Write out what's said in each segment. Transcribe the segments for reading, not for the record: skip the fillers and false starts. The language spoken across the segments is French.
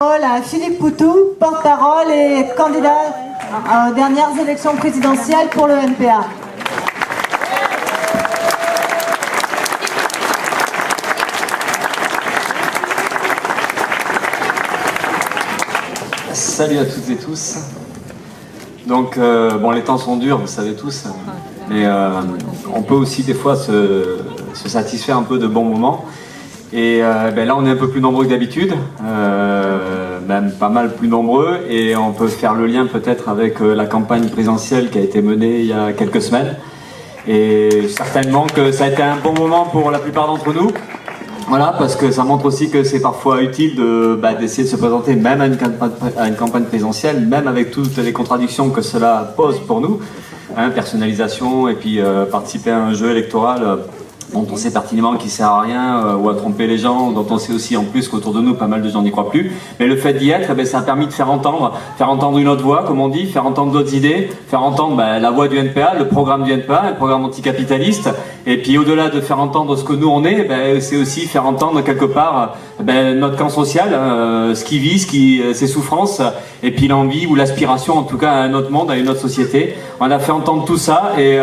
À Philippe Poutou, porte-parole et candidat aux dernières élections présidentielles pour le NPA. Salut à toutes et tous. Donc, bon, les temps sont durs, vous savez tous, mais on peut aussi des fois se satisfaire un peu de bons moments. Et là, on est un peu plus nombreux que d'habitude, même pas mal plus nombreux, et on peut faire le lien peut-être avec la campagne présidentielle qui a été menée il y a quelques semaines. Et certainement que ça a été un bon moment pour la plupart d'entre nous. Voilà, parce que ça montre aussi que c'est parfois utile d'essayer de se présenter même à une campagne présidentielle, même avec toutes les contradictions que cela pose pour nous, hein, personnalisation et puis participer à un jeu électoral dont on sait pertinemment qu'il ne sert à rien ou à tromper les gens, dont on sait aussi en plus qu'autour de nous pas mal de gens n'y croient plus. Mais le fait d'y être, ça a permis de faire entendre une autre voix, comme on dit, faire entendre d'autres idées, faire entendre la voix du NPA, le programme du NPA, un programme anticapitaliste. Et puis au-delà de faire entendre ce que nous on est, c'est aussi faire entendre quelque part notre camp social, ce qui vit, ses souffrances, et puis l'envie ou l'aspiration en tout cas à un autre monde, à une autre société. On a fait entendre tout ça et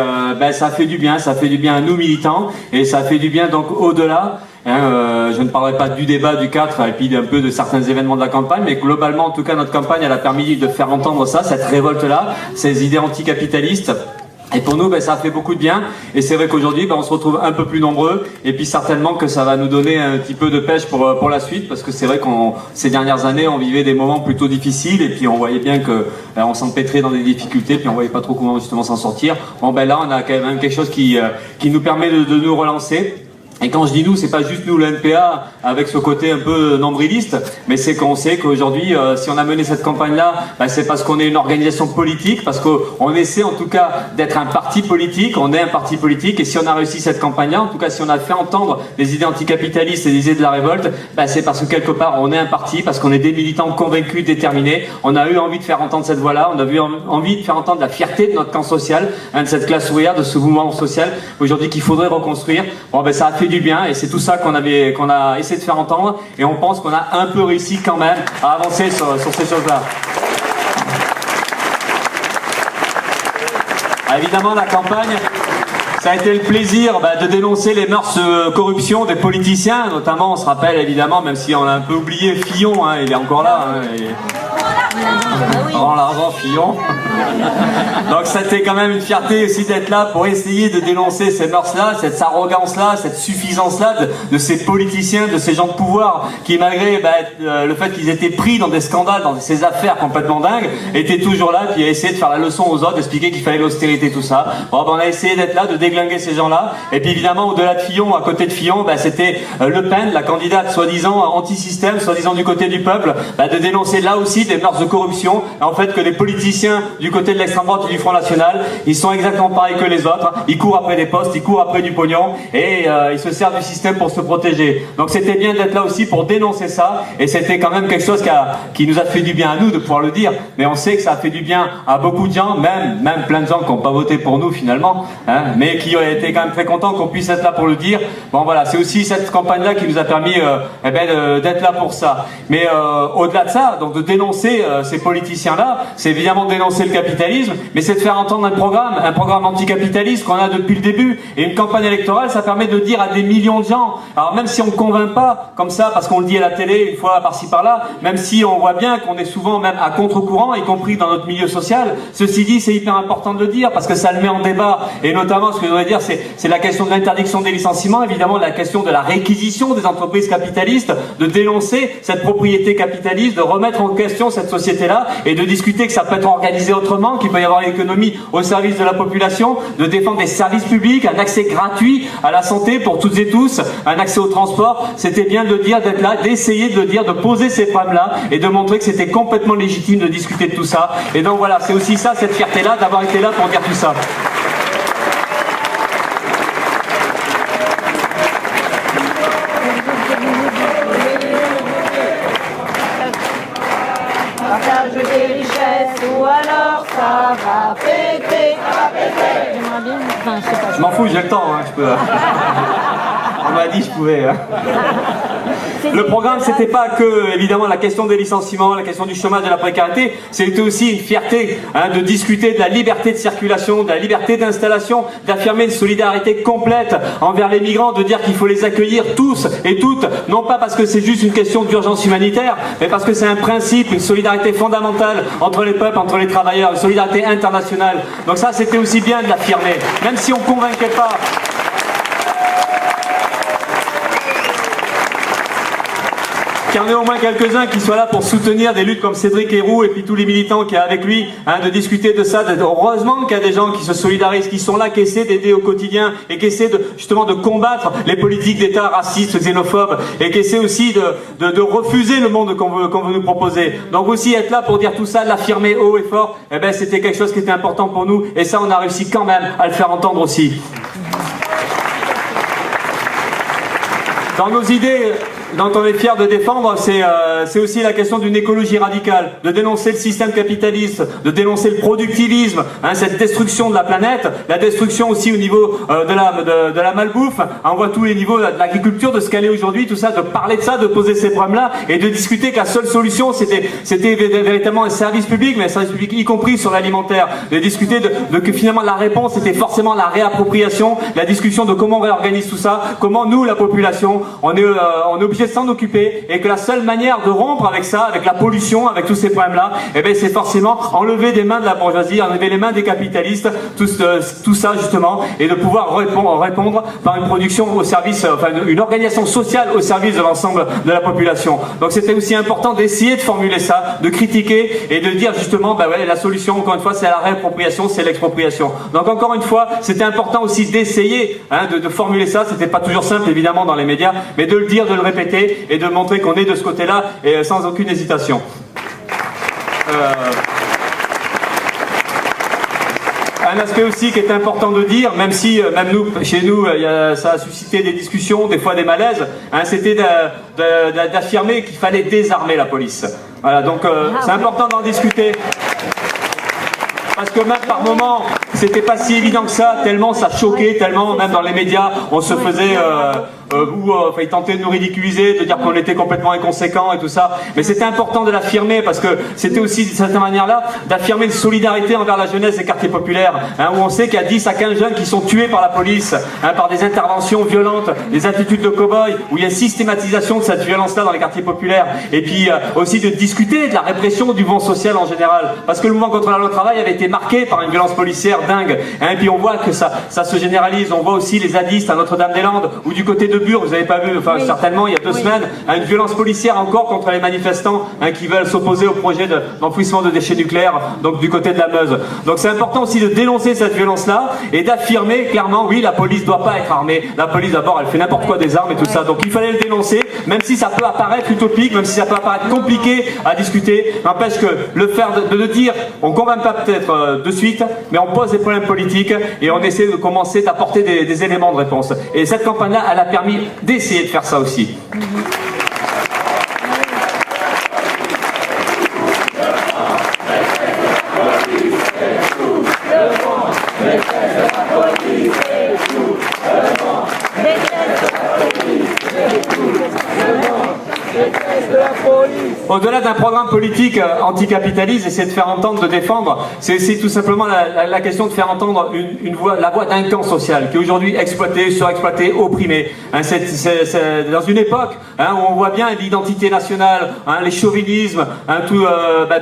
ça fait du bien à nous militants et ça fait du bien donc au-delà. Je ne parlerai pas du débat du 4 et puis un peu de certains événements de la campagne, mais globalement en tout cas notre campagne elle a permis de faire entendre ça, cette révolte-là, ces idées anticapitalistes. Et pour nous, ça fait beaucoup de bien. Et c'est vrai qu'aujourd'hui, on se retrouve un peu plus nombreux. Et puis certainement que ça va nous donner un petit peu de pêche pour la suite. Parce que c'est vrai qu'on ces dernières années, on vivait des moments plutôt difficiles. Et puis on voyait bien que on s'empêtrait dans des difficultés. Puis on voyait pas trop comment justement s'en sortir. Bon, là, on a quand même quelque chose qui nous permet de nous relancer. Et quand je dis nous, c'est pas juste nous, le NPA, avec ce côté un peu nombriliste, mais c'est qu'on sait qu'aujourd'hui, si on a mené cette campagne-là, c'est parce qu'on est une organisation politique, parce qu'on essaie en tout cas d'être un parti politique, on est un parti politique, et si on a réussi cette campagne-là, en tout cas si on a fait entendre les idées anticapitalistes et les idées de la révolte, c'est parce que quelque part on est un parti, parce qu'on est des militants convaincus, déterminés, on a eu envie de faire entendre cette voix-là, on a eu envie de faire entendre la fierté de notre camp social, de cette classe ouvrière, de ce mouvement social, aujourd'hui qu'il faudrait reconstruire. Bon, ça a fait du bien et c'est tout ça qu'on a essayé de faire entendre et on pense qu'on a un peu réussi quand même à avancer sur ces choses-là. Évidemment la campagne, ça a été le plaisir de dénoncer les mœurs de corruption des politiciens, notamment on se rappelle évidemment, même si on a un peu oublié Fillon, il est encore là. Rends l'argent, Fillon. Donc c'était quand même une fierté aussi d'être là pour essayer de dénoncer ces mœurs-là, cette arrogance-là, cette suffisance-là de ces politiciens, de ces gens de pouvoir qui malgré le fait qu'ils étaient pris dans des scandales, dans ces affaires complètement dingues, étaient toujours là puis essayer de faire la leçon aux autres, d'expliquer qu'il fallait l'austérité, tout ça. Bon, on a essayé d'être là, de déglinguer ces gens-là. Et puis évidemment au-delà de Fillon, à côté de Fillon, c'était Le Pen, la candidate soi-disant anti-système, soi-disant du côté du peuple, de dénoncer là aussi des mœurs de corruption, en fait que les politiciens du côté de l'extrême droite et du Front National, ils sont exactement pareils que les autres, ils courent après des postes, ils courent après du pognon et ils se servent du système pour se protéger. Donc c'était bien d'être là aussi pour dénoncer ça et c'était quand même quelque chose qui nous a fait du bien à nous de pouvoir le dire, mais on sait que ça a fait du bien à beaucoup de gens, même plein de gens qui n'ont pas voté pour nous finalement, mais qui ont été quand même très contents qu'on puisse être là pour le dire. Bon voilà, c'est aussi cette campagne-là qui nous a permis d'être là pour ça. Mais au-delà de ça, donc de dénoncer ces politiciens-là, c'est évidemment de dénoncer le capitalisme, mais c'est de faire entendre un programme anticapitaliste qu'on a depuis le début. Et une campagne électorale, ça permet de dire à des millions de gens, alors même si on ne convainc pas comme ça, parce qu'on le dit à la télé une fois par-ci par-là, même si on voit bien qu'on est souvent même à contre-courant, y compris dans notre milieu social, ceci dit, c'est hyper important de le dire, parce que ça le met en débat. Et notamment, ce que je voudrais dire, c'est la question de l'interdiction des licenciements, évidemment la question de la réquisition des entreprises capitalistes, de dénoncer cette propriété capitaliste, de remettre en question cette société-là, et de discuter que ça peut être organisé autrement, qu'il peut y avoir l'économie au service de la population, de défendre des services publics, un accès gratuit à la santé pour toutes et tous, un accès au transport. C'était bien de le dire, d'être là, d'essayer de le dire, de poser ces problèmes-là et de montrer que c'était complètement légitime de discuter de tout ça. Et donc voilà, c'est aussi ça, cette fierté-là, d'avoir été là pour dire tout ça. Partage des richesses ou alors ça va péter, ça va péter. J'aimerais bien, enfin, je sais pas. Je m'en fous, j'ai le temps, je peux. On m'a dit je pouvais. Le programme, c'était pas que, évidemment, la question des licenciements, la question du chômage, de la précarité, c'était aussi une fierté de discuter de la liberté de circulation, de la liberté d'installation, d'affirmer une solidarité complète envers les migrants, de dire qu'il faut les accueillir tous et toutes, non pas parce que c'est juste une question d'urgence humanitaire, mais parce que c'est un principe, une solidarité fondamentale entre les peuples, entre les travailleurs, une solidarité internationale. Donc ça, c'était aussi bien de l'affirmer, même si on ne convainquait pas. Qu'il y en ait au moins quelques-uns qui soient là pour soutenir des luttes comme Cédric Héroux et puis tous les militants qui y a avec lui, de discuter de ça. Heureusement qu'il y a des gens qui se solidarisent, qui sont là, qui essaient d'aider au quotidien et qui essaient justement de combattre les politiques d'État racistes, xénophobes et qui essaient aussi de refuser le monde qu'on veut nous proposer. Donc aussi être là pour dire tout ça, l'affirmer haut et fort, eh ben, c'était quelque chose qui était important pour nous et ça on a réussi quand même à le faire entendre aussi. Dans nos idées, dont on est fier de défendre, c'est aussi la question d'une écologie radicale, de dénoncer le système capitaliste, de dénoncer le productivisme, cette destruction de la planète, la destruction aussi au niveau de la malbouffe. On voit tous les niveaux de l'agriculture, de ce qu'elle est aujourd'hui, tout ça, de parler de ça, de poser ces problèmes-là et de discuter que la seule solution, c'était véritablement un service public, mais un service public y compris sur l'alimentaire, de discuter que finalement la réponse était forcément la réappropriation, la discussion de comment on réorganise tout ça, comment nous, la population, on est obligé de s'en occuper et que la seule manière de rompre avec ça, avec la pollution, avec tous ces problèmes-là, eh ben, c'est forcément enlever des mains de la bourgeoisie, enlever les mains des capitalistes, tout ça justement, et de pouvoir répondre par une production au service, enfin une organisation sociale au service de l'ensemble de la population. Donc c'était aussi important d'essayer de formuler ça, de critiquer et de dire justement, bah ouais, la solution encore une fois c'est la réappropriation, c'est l'expropriation. Donc encore une fois, c'était important aussi d'essayer de formuler ça, c'était pas toujours simple évidemment dans les médias, mais de le dire, de le répéter et de montrer qu'on est de ce côté-là et sans aucune hésitation. Un aspect aussi qui est important de dire, même si même nous, chez nous, ça a suscité des discussions, des fois des malaises, c'était d'affirmer qu'il fallait désarmer la police. Voilà, donc c'est important d'en discuter. Parce que même par moments, c'était pas si évident que ça, tellement ça choquait, tellement même dans les médias, on se faisait ils tentaient de nous ridiculiser, de dire qu'on était complètement inconséquents et tout ça. Mais c'était important de l'affirmer parce que c'était aussi d'une certaine manière-là d'affirmer une solidarité envers la jeunesse des quartiers populaires, où on sait qu'il y a 10 à 15 jeunes qui sont tués par la police, par des interventions violentes, des attitudes de cow-boy, où il y a une systématisation de cette violence-là dans les quartiers populaires. Et puis aussi de discuter de la répression du mouvement social en général. Parce que le mouvement contre la loi travail avait été marqué par une violence policière dingue. Et puis on voit que ça se généralise. On voit aussi les zadistes à Notre-Dame-des-Landes ou du côté de Bure, vous n'avez pas vu, enfin oui, certainement il y a 2 semaines, une violence policière encore contre les manifestants qui veulent s'opposer au projet d'enfouissement de déchets nucléaires, donc du côté de la Meuse. Donc c'est important aussi de dénoncer cette violence-là et d'affirmer clairement, oui, la police ne doit pas être armée. La police d'abord, elle fait n'importe quoi des armes et tout ça. Donc il fallait le dénoncer, même si ça peut apparaître utopique, même si ça peut apparaître compliqué à discuter. N'empêche que le faire, de le dire, on ne convainc pas peut-être de suite, mais on pose des problèmes politiques et on essaie de commencer d'apporter des éléments de réponse. Et cette campagne-là, elle a permis d'essayer de faire ça aussi. Au-delà d'un programme politique anticapitaliste, essayer de faire entendre, de défendre, c'est tout simplement la question de faire entendre la voix d'un camp social qui est aujourd'hui exploité, surexploité, opprimé. C'est dans une époque où on voit bien l'identité nationale, les chauvinismes,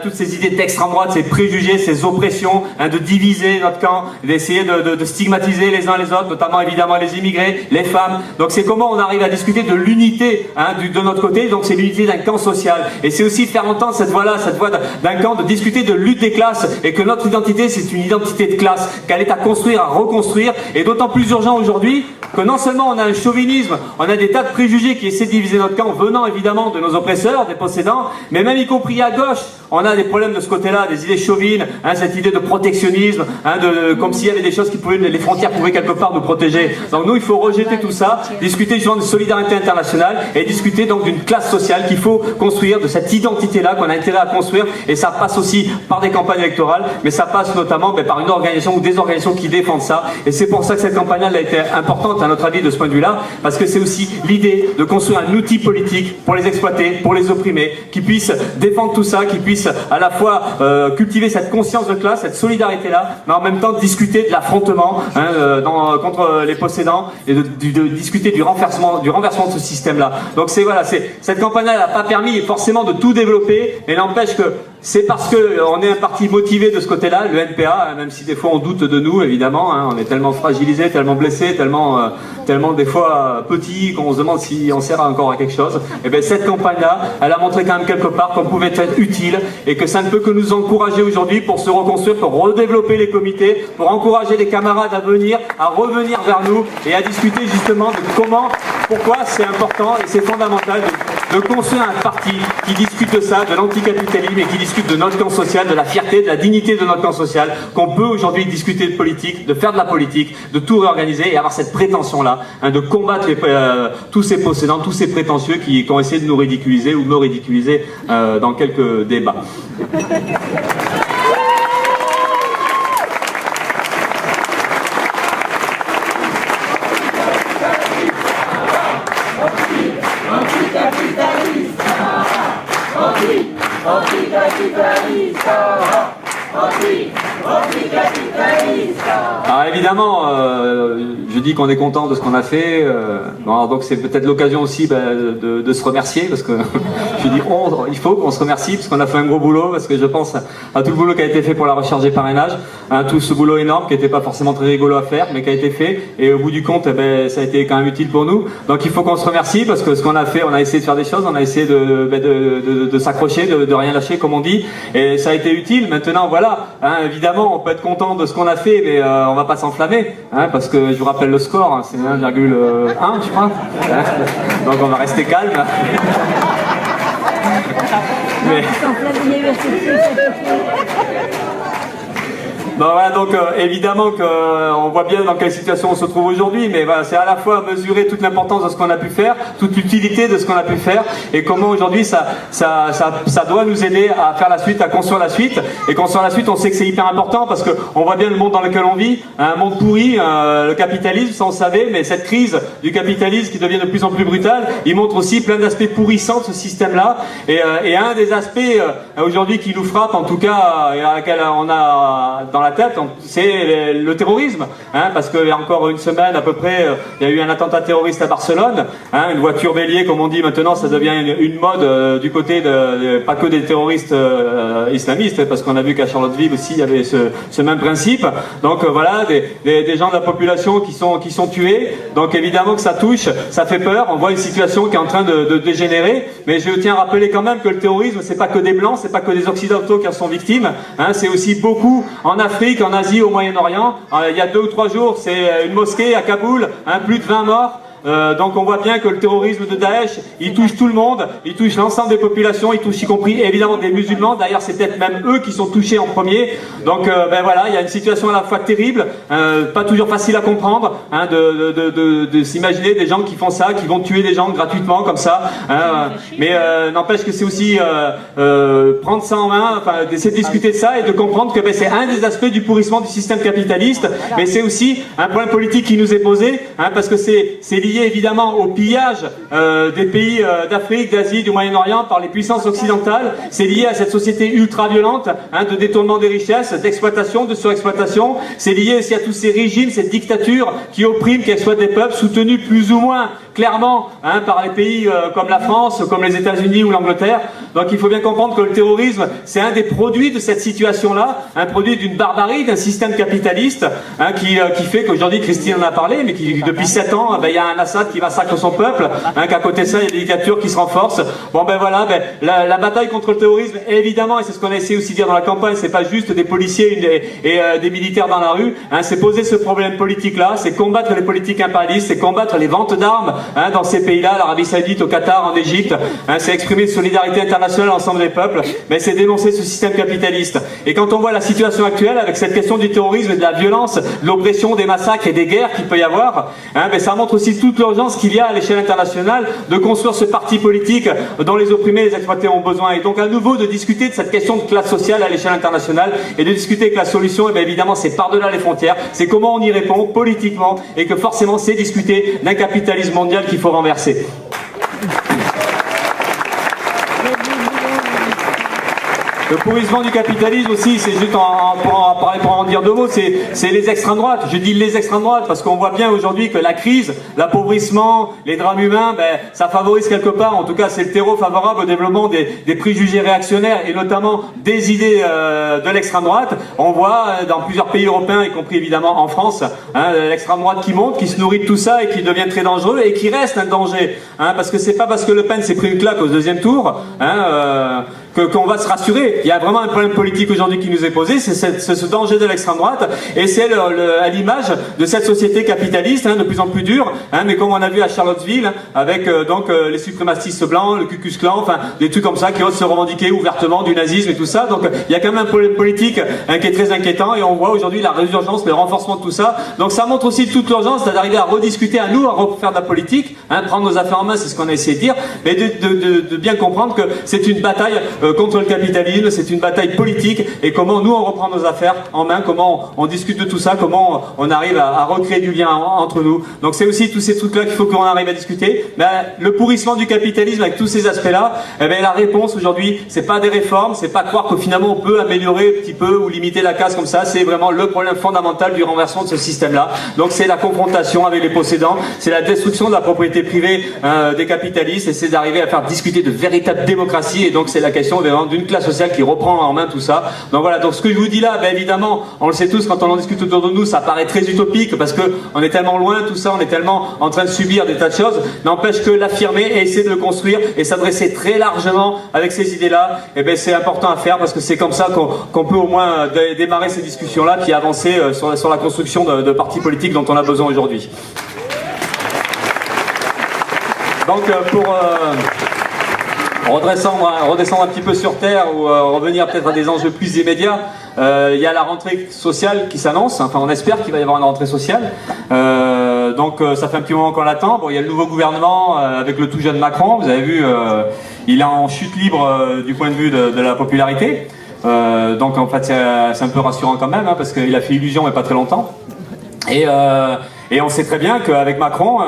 toutes ces idées d'extrême droite, ces préjugés, ces oppressions, de diviser notre camp, d'essayer de stigmatiser les uns les autres, notamment évidemment les immigrés, les femmes. Donc c'est comment on arrive à discuter de l'unité de notre côté, donc c'est l'unité d'un camp social. Et c'est aussi faire entendre cette voix-là, cette voix d'un camp, de discuter de lutte des classes et que notre identité, c'est une identité de classe, qu'elle est à construire, à reconstruire, et d'autant plus urgent aujourd'hui que non seulement on a un chauvinisme, on a des tas de préjugés qui essaient de diviser notre camp, venant évidemment de nos oppresseurs, des possédants, mais même y compris à gauche, on a des problèmes de ce côté-là, des idées chauvines, cette idée de protectionnisme, comme s'il y avait des choses qui pouvaient, les frontières pouvaient quelque part nous protéger. Donc nous, il faut rejeter tout ça, discuter justement de solidarité internationale et discuter donc d'une classe sociale qu'il faut construire, de cette identité-là qu'on a intérêt à construire, et ça passe aussi par des campagnes électorales, mais ça passe notamment par une organisation ou des organisations qui défendent ça, et c'est pour ça que cette campagne-là a été importante à notre avis de ce point de vue-là, parce que c'est aussi l'idée de construire un outil politique pour les exploiter, pour les opprimer, qui puisse défendre tout ça, qui puisse à la fois cultiver cette conscience de classe, cette solidarité-là, mais en même temps discuter de l'affrontement contre les possédants, et de discuter du renversement de ce système-là. Donc cette campagne-là n'a pas permis forcément de tout développer, mais n'empêche que c'est parce qu'on est un parti motivé de ce côté-là, le NPA, même si des fois on doute de nous, évidemment, on est tellement fragilisé, tellement blessé, tellement des fois petit qu'on se demande si on sert encore à quelque chose. Et bien cette campagne-là, elle a montré quand même quelque part qu'on pouvait être utile, et que ça ne peut que nous encourager aujourd'hui pour se reconstruire, pour redévelopper les comités, pour encourager les camarades à venir, à revenir vers nous et à discuter justement de pourquoi c'est important et c'est fondamental de construire un parti qui discute de ça, de l'anticapitalisme, et qui discute de notre camp social, de la fierté, de la dignité de notre camp social, qu'on peut aujourd'hui discuter de politique, de faire de la politique, de tout réorganiser et avoir cette prétention-là, de combattre tous ces possédants, tous ces prétentieux qui ont essayé de nous ridiculiser ou de me ridiculiser dans quelques débats. Alors évidemment, je dis qu'on est content de ce qu'on a fait. Donc c'est peut-être l'occasion aussi de se remercier, parce que je dis il faut qu'on se remercie parce qu'on a fait un gros boulot, parce que je pense à tout le boulot qui a été fait pour la recherche des parrainages, tout ce boulot énorme qui n'était pas forcément très rigolo à faire, mais qui a été fait, et au bout du compte, ça a été quand même utile pour nous. Donc il faut qu'on se remercie, parce que ce qu'on a fait, on a essayé de faire des choses, on a essayé de s'accrocher, de rien lâcher comme on dit, et ça a été utile. Maintenant voilà, évidemment on peut être content de ce qu'on a fait, mais on va pas s'enflammer, parce que je vous rappelle le score, c'est 1,1 je crois, donc on va rester calme. Mais... Bon, voilà, donc évidemment qu'on voit bien dans quelle situation on se trouve aujourd'hui, mais voilà, c'est à la fois mesurer toute l'importance de ce qu'on a pu faire, toute l'utilité de ce qu'on a pu faire, et comment aujourd'hui ça doit nous aider à faire la suite, à construire la suite. Et construire la suite, on sait que c'est hyper important, parce qu'on voit bien le monde dans lequel on vit, un monde pourri, le capitalisme, ça on savait, mais cette crise du capitalisme qui devient de plus en plus brutale, il montre aussi plein d'aspects pourrissants de ce système-là, et un des aspects aujourd'hui qui nous frappe, en tout cas, et à laquelle on a dans la tête, c'est le terrorisme, parce qu'il y a encore une semaine à peu près, il y a eu un attentat terroriste à Barcelone, une voiture bélier comme on dit maintenant, ça devient une mode du côté pas que des terroristes islamistes, parce qu'on a vu qu'à Charlottesville aussi il y avait ce même principe. Donc voilà, des gens de la population qui sont tués, donc évidemment que ça touche, ça fait peur, on voit une situation qui est en train de dégénérer, mais je tiens à rappeler quand même que le terrorisme, c'est pas que des blancs, c'est pas que des occidentaux qui en sont victimes, c'est aussi beaucoup en Afrique, en Asie, au Moyen-Orient. Il y a 2 ou 3 jours, c'est une mosquée à Kaboul, plus de 20 morts. Donc on voit bien que le terrorisme de Daesh, il touche tout le monde, il touche l'ensemble des populations, il touche y compris évidemment des musulmans. D'ailleurs c'est peut-être même eux qui sont touchés en premier. Donc voilà, il y a une situation à la fois terrible, pas toujours facile à comprendre, de s'imaginer des gens qui font ça, qui vont tuer des gens gratuitement comme ça, mais n'empêche que c'est aussi prendre ça en main, d'essayer de discuter de ça et de comprendre que c'est un des aspects du pourrissement du système capitaliste, mais c'est aussi un problème politique qui nous est posé, parce que c'est lié évidemment au pillage des pays d'Afrique, d'Asie, du Moyen-Orient par les puissances occidentales. C'est lié à cette société ultra-violente, de détournement des richesses, d'exploitation, de surexploitation. C'est lié aussi à tous ces régimes, cette dictature qui opprime, qui exploite des peuples, soutenus plus ou moins clairement par les pays comme la France, comme les États-Unis ou l'Angleterre. Donc il faut bien comprendre que le terrorisme, c'est un des produits de cette situation-là, un produit d'une barbarie, d'un système capitaliste qui fait qu'aujourd'hui, Christine en a parlé, mais qui depuis 7 ans, il y a un Assad qui massacre son peuple, qu'à côté de ça, il y a des dictatures qui se renforcent. Bon voilà, la bataille contre le terrorisme, évidemment, et c'est ce qu'on a essayé aussi de dire dans la campagne, c'est pas juste des policiers et des militaires dans la rue, c'est poser ce problème politique-là, c'est combattre les politiques impérialistes, c'est combattre les ventes d'armes dans ces pays-là, l'Arabie Saoudite, au Qatar, en Égypte, c'est exprimer une solidarité internationale à l'ensemble des peuples, mais c'est dénoncer ce système capitaliste. Et quand on voit la situation actuelle avec cette question du terrorisme et de la violence, de l'oppression, des massacres et des guerres qu'il peut y avoir, ça montre aussi tout toute l'urgence qu'il y a à l'échelle internationale de construire ce parti politique dont les opprimés et les exploités ont besoin. Et donc à nouveau de discuter de cette question de classe sociale à l'échelle internationale et de discuter que la solution, évidemment, c'est par-delà les frontières, c'est comment on y répond politiquement et que forcément c'est discuter d'un capitalisme mondial qu'il faut renverser. Le pourrissement du capitalisme aussi, c'est juste pour en dire deux mots, c'est les extrêmes droites. Je dis les extrêmes droites parce qu'on voit bien aujourd'hui que la crise, l'appauvrissement, les drames humains, ça favorise quelque part, en tout cas c'est le terreau favorable au développement des préjugés réactionnaires et notamment des idées de l'extrême droite. On voit dans plusieurs pays européens, y compris évidemment en France, l'extrême droite qui monte, qui se nourrit de tout ça et qui devient très dangereux et qui reste un danger. Parce que c'est pas parce que Le Pen s'est pris une claque au deuxième tour, qu'on va se rassurer. Il y a vraiment un problème politique aujourd'hui qui nous est posé, c'est ce danger de l'extrême droite, et c'est à l'image de cette société capitaliste, de plus en plus dure, mais comme on a vu à Charlottesville, avec les suprémacistes blancs, le Ku Klux Klan, enfin des trucs comme ça qui osent se revendiquer ouvertement du nazisme et tout ça. Donc il y a quand même un problème politique qui est très inquiétant, et on voit aujourd'hui la résurgence, le renforcement de tout ça. Donc ça montre aussi toute l'urgence d'arriver à rediscuter à nous, à refaire de la politique, prendre nos affaires en main, c'est ce qu'on a essayé de dire, mais de bien comprendre que c'est une bataille contre le capitalisme, c'est une bataille politique, et comment nous on reprend nos affaires en main, comment on discute de tout ça, comment on arrive à recréer du lien entre nous. Donc c'est aussi tous ces trucs-là qu'il faut qu'on arrive à discuter. Le pourrissement du capitalisme avec tous ces aspects-là, la réponse aujourd'hui, c'est pas des réformes, c'est pas croire que finalement on peut améliorer un petit peu ou limiter la casse comme ça, c'est vraiment le problème fondamental du renversement de ce système-là. Donc c'est la confrontation avec les possédants, c'est la destruction de la propriété privée des capitalistes, et c'est d'arriver à faire discuter de véritable démocratie, et donc c'est la question d'une classe sociale qui reprend en main tout ça. Donc voilà, donc ce que je vous dis là, évidemment, on le sait tous, quand on en discute autour de nous, ça paraît très utopique, parce que on est tellement loin, tout ça, on est tellement en train de subir des tas de choses, n'empêche que l'affirmer et essayer de le construire et s'adresser très largement avec ces idées-là, c'est important à faire, parce que c'est comme ça qu'on peut au moins démarrer ces discussions-là, puis avancer sur la construction de partis politiques dont on a besoin aujourd'hui. Donc pour redescendre un petit peu sur terre, ou revenir peut-être à des enjeux plus immédiats, il y a la rentrée sociale qui s'annonce, enfin on espère qu'il va y avoir une rentrée sociale, donc ça fait un petit moment qu'on l'attend. Bon, il y a le nouveau gouvernement avec le tout jeune Macron, vous avez vu, il est en chute libre du point de vue de la popularité, donc en fait c'est un peu rassurant quand même, parce qu'il a fait illusion il n'y a pas très longtemps. Et on sait très bien qu'avec Macron,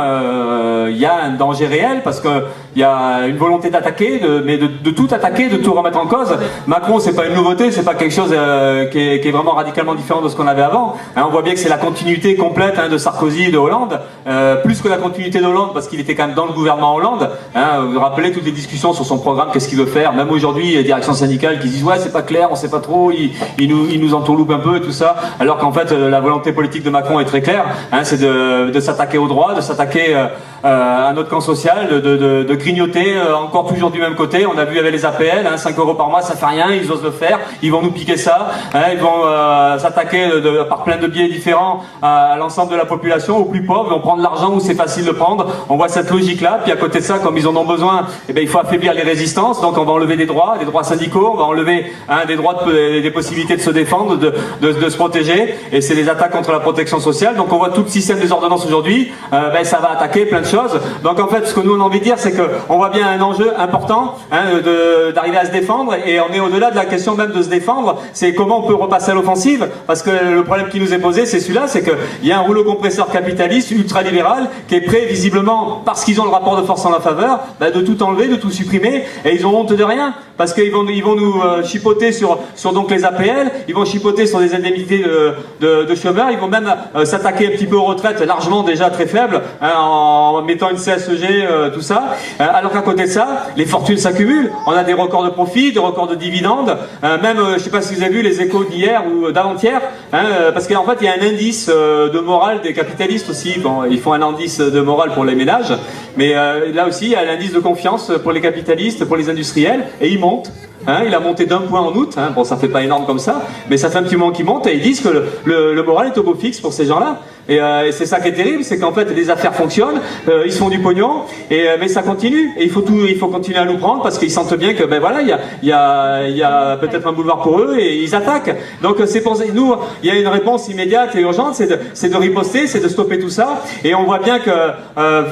il y a un danger réel, parce qu'il y a une volonté d'attaquer, mais de tout attaquer, de tout remettre en cause. Macron, c'est pas une nouveauté, c'est pas quelque chose qui est vraiment radicalement différent de ce qu'on avait avant. On voit bien que c'est la continuité complète de Sarkozy et de Hollande, plus que la continuité de Hollande, parce qu'il était quand même dans le gouvernement Hollande. Vous vous rappelez toutes les discussions sur son programme, qu'est-ce qu'il veut faire. Même aujourd'hui, les directions syndicales qui disent ouais, c'est pas clair, on sait pas trop, il nous entourloupe un peu et tout ça, alors qu'en fait la volonté politique de Macron est très claire, c'est de s'attaquer aux droits, de s'attaquer à notre camp social, de grignoter encore toujours du même côté. On a vu avec les APL, 5 € par mois ça fait rien, ils osent le faire, ils vont nous piquer ça, ils vont s'attaquer par plein de biais différents à l'ensemble de la population, aux plus pauvres, ils vont prendre l'argent où c'est facile de prendre. On voit cette logique là, puis à côté de ça, comme ils en ont besoin, il faut affaiblir les résistances, donc on va enlever des droits syndicaux, on va enlever des droits, des possibilités de se défendre, de se protéger, et c'est des attaques contre la protection sociale. Donc on voit tout le système des ordonnances aujourd'hui, ça va attaquer plein de choses. Donc en fait, ce que nous on a envie de dire, c'est qu'on voit bien un enjeu important d'arriver à se défendre, et on est au-delà de la question même de se défendre, c'est comment on peut repasser à l'offensive, parce que le problème qui nous est posé, c'est celui-là, c'est qu'il y a un rouleau compresseur capitaliste ultralibéral qui est prêt, visiblement, parce qu'ils ont le rapport de force en leur faveur, de tout enlever, de tout supprimer, et ils ont honte de rien, parce qu'ils vont nous chipoter sur donc les APL, ils vont chipoter sur des indemnités de chômeurs, ils vont même s'attaquer un petit peu aux retraites largement déjà très faibles, en mettant une CSG, tout ça, alors qu'à côté de ça, les fortunes s'accumulent, on a des records de profit, des records de dividendes, même, je ne sais pas si vous avez vu les échos d'hier ou d'avant-hier, parce qu'en fait il y a un indice de morale des capitalistes aussi. Bon, ils font un indice de morale pour les ménages, mais là aussi il y a l'indice de confiance pour les capitalistes, pour les industriels, et il monte. Il a monté d'1 point en août, bon ça fait pas énorme comme ça, mais ça fait un petit moment qu'il monte, et ils disent que le moral est au beau fixe pour ces gens-là. Et c'est ça qui est terrible, c'est qu'en fait les affaires fonctionnent, ils se font du pognon, mais ça continue. Et il faut continuer à nous prendre parce qu'ils sentent bien que ben voilà, il y a peut-être un boulevard pour eux et ils attaquent. Donc c'est pour ça, nous, il y a une réponse immédiate et urgente, c'est de riposter, c'est de stopper tout ça. Et on voit bien que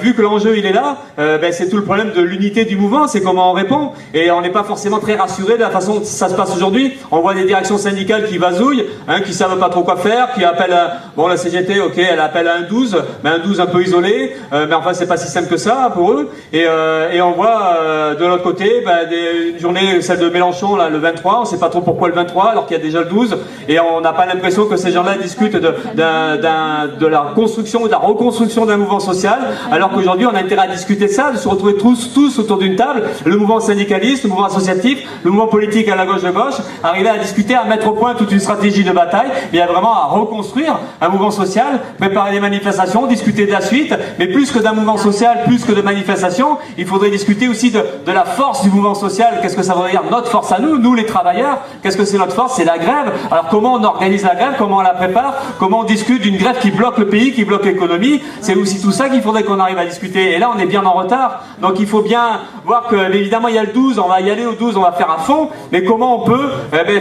vu que l'enjeu il est là, ben, c'est tout le problème de l'unité du mouvement, c'est comment on répond. Et on n'est pas forcément très rassuré de la façon dont ça se passe aujourd'hui. On voit des directions syndicales qui vasouillent, hein, qui savent pas trop quoi faire, qui appellent bon, la CGT, ok, elle appelle à un 12, mais un 12 un peu isolé, mais enfin c'est pas si simple que ça pour eux. Et on voit de l'autre côté ben, une journée, celle de Mélenchon, là, le 23, on sait pas trop pourquoi le 23 alors qu'il y a déjà le 12, et on n'a pas l'impression que ces gens-là discutent de la construction ou de la reconstruction d'un mouvement social, alors qu'aujourd'hui on a intérêt à discuter de ça, de se retrouver tous autour d'une table, le mouvement syndicaliste, le mouvement associatif, le mouvement politique à la gauche de gauche, arriver à discuter, à mettre au point toute une stratégie de bataille, mais il y a vraiment à reconstruire un mouvement social, préparer des manifestations, discuter de la suite, mais plus que d'un mouvement social, plus que de manifestations, il faudrait discuter aussi de la force du mouvement social. Qu'est-ce que ça veut dire notre force à nous les travailleurs? Qu'est-ce que c'est notre force? C'est la grève. Alors comment on organise la grève? Comment on la prépare? Comment on discute d'une grève qui bloque le pays, qui bloque l'économie? C'est aussi tout ça qu'il faudrait qu'on arrive à discuter. Et là, on est bien en retard. Donc il faut bien voir que, évidemment, il y a le 12, on va y aller au 12, on va faire à fond. Mais comment on peut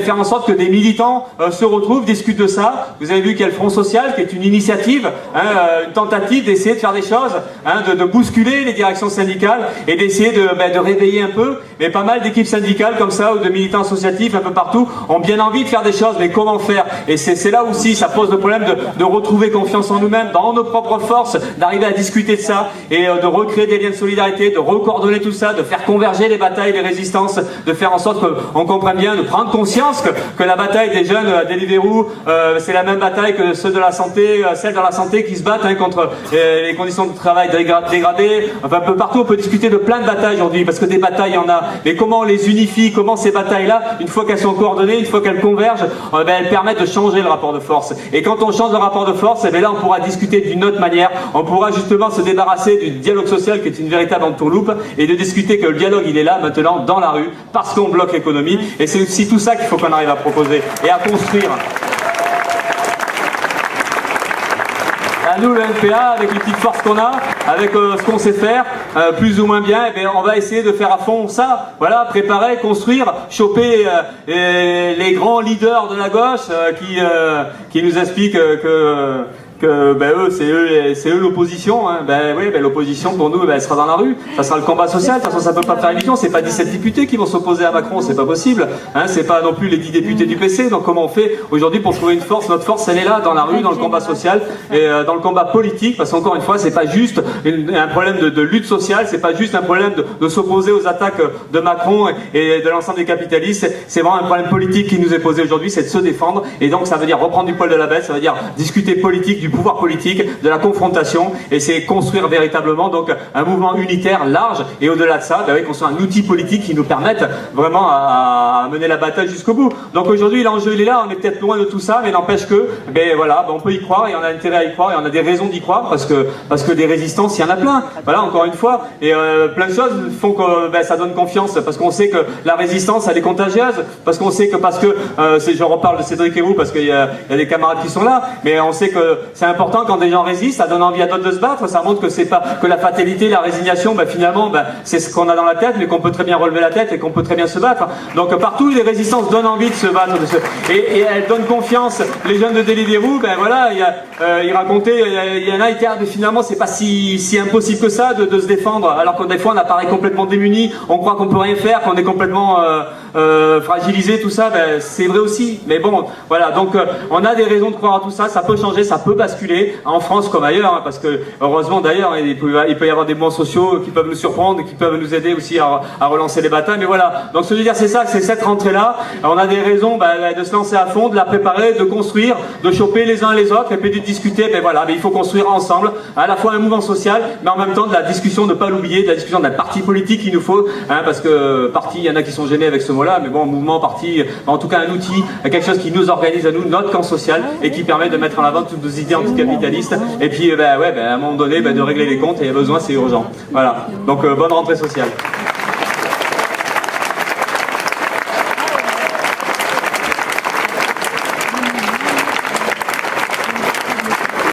faire en sorte que des militants se retrouvent, discutent de ça? Vous avez vu qu'il y a le Front Social, qui est une initiative, hein, une tentative d'essayer de faire des choses, hein, de bousculer les directions syndicales et d'essayer de réveiller un peu. Mais pas mal d'équipes syndicales comme ça, ou de militants associatifs un peu partout, ont bien envie de faire des choses, mais comment faire? Et c'est là aussi, ça pose le problème de retrouver confiance en nous-mêmes, dans nos propres forces, d'arriver à discuter de ça, et de recréer des liens de solidarité, de recoordonner tout ça, de faire converger les batailles, les résistances, de faire en sorte qu'on comprenne bien, de prendre conscience que la bataille des jeunes à Deliveroo, c'est la même bataille que ceux de la santé, celles de la santé qui se battent hein, contre les conditions de travail dégradées. Enfin, un peu partout, on peut discuter de plein de batailles aujourd'hui, parce que des batailles, il y en a. Mais comment on les unifie, comment ces batailles-là, une fois qu'elles sont coordonnées, une fois qu'elles convergent, elles permettent de changer le rapport de force. Et quand on change le rapport de force, là on pourra discuter d'une autre manière, on pourra justement se débarrasser du dialogue social qui est une véritable entourloupe, et de discuter que le dialogue il est là maintenant dans la rue, parce qu'on bloque l'économie, et c'est aussi tout ça qu'il faut qu'on arrive à proposer, et à construire. À nous, le NPA, avec les petites forces qu'on a, avec ce qu'on sait faire, plus ou moins bien, on va essayer de faire à fond ça. Voilà, préparer, construire, choper les grands leaders de la gauche qui nous expliquent que eux, c'est eux l'opposition. Hein. L'opposition pour nous, elle sera dans la rue. Ça sera le combat social. De toute façon, ça peut pas faire élection. C'est pas 17 députés qui vont s'opposer à Macron, c'est pas possible. Hein. C'est pas non plus les 10 députés du PC. Donc comment on fait aujourd'hui pour trouver une force? Notre force, elle est là, dans la rue, dans le combat social et dans le combat politique. Parce qu'encore une fois, c'est pas juste un problème de lutte sociale. C'est pas juste un problème de s'opposer aux attaques de Macron et de l'ensemble des capitalistes. C'est vraiment un problème politique qui nous est posé aujourd'hui, c'est de se défendre. Et donc, ça veut dire reprendre du poil de la bête. Ça veut dire discuter politique, du pouvoir politique, de la confrontation, et c'est construire véritablement donc un mouvement unitaire large, et au-delà de ça, construire un outil politique qui nous permette vraiment à mener la bataille jusqu'au bout. Donc aujourd'hui l'enjeu il est là, on est peut-être loin de tout ça, mais n'empêche que on peut y croire, et on a intérêt à y croire, et on a des raisons d'y croire, parce que des résistances il y en a plein, voilà, encore une fois, et plein de choses font que ça donne confiance, parce qu'on sait que la résistance elle est contagieuse, parce qu'on sait que je reparle de Cédric Héroux parce qu'il y a des camarades qui sont là, mais on sait que c'est important quand des gens résistent, ça donne envie à d'autres de se battre, ça montre que c'est pas que la fatalité, la résignation, finalement c'est ce qu'on a dans la tête, mais qu'on peut très bien relever la tête et qu'on peut très bien se battre. Donc partout les résistances donnent envie de se battre, et elles donnent confiance. Les jeunes de Deliveroo, ils racontaient, il y en a qui disent finalement c'est pas si impossible que ça de se défendre, alors que des fois on apparaît complètement démuni, on croit qu'on peut rien faire, qu'on est complètement fragilisé, tout ça, c'est vrai aussi. Mais bon, voilà, donc on a des raisons de croire à tout ça, ça peut changer, ça peut basculer, en France comme ailleurs, hein, parce que heureusement d'ailleurs, il peut y avoir des mouvements sociaux qui peuvent nous surprendre, qui peuvent nous aider aussi à relancer les batailles, mais voilà. Donc ce que je veux dire, c'est ça, c'est cette rentrée-là, on a des raisons de se lancer à fond, de la préparer, de construire, de choper les uns les autres, et puis de discuter, mais il faut construire ensemble, à la fois un mouvement social, mais en même temps de la discussion, ne pas l'oublier, de la discussion d'un parti politique qu'il nous faut, hein, parce que parti, il y en a qui sont gênés avec ce mot-là, mais bon, mouvement, parti, en tout cas un outil, quelque chose qui nous organise à nous, notre camp social, et qui permet de mettre en avant toutes nos idées anticapitalistes, et puis à un moment donné, de régler les comptes, et il y a besoin, c'est urgent. Voilà, donc bonne rentrée sociale.